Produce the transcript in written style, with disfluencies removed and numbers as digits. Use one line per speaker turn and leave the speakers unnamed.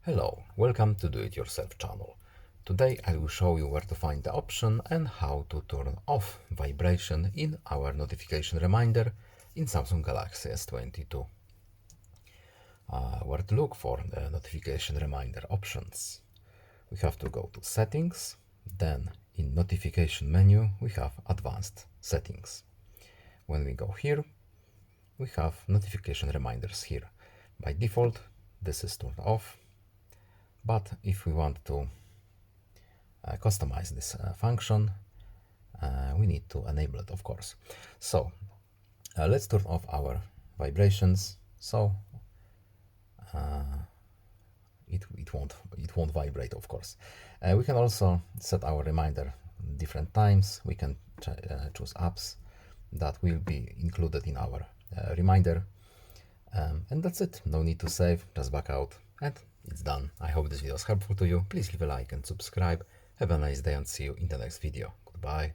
Hello, welcome to Do It Yourself channel. Today I will show you where to find the option and how to turn off vibration in our notification reminder in Samsung Galaxy S22. Where to look for the notification reminder options? We have to go to Settings, then in Notification menu we have Advanced Settings. When we go here, we have notification reminders here. By default, this is turned off. But if we want to customize this function, we need to enable it, of course. So let's turn off our vibrations. So it won't vibrate, of course. We can also set our reminder different times. We can choose apps that will be included in our reminder. And that's it. No need to save, just back out and it's done. I hope this video was helpful to you. Please leave a like and subscribe. Have a nice day and see you in the next video. Goodbye.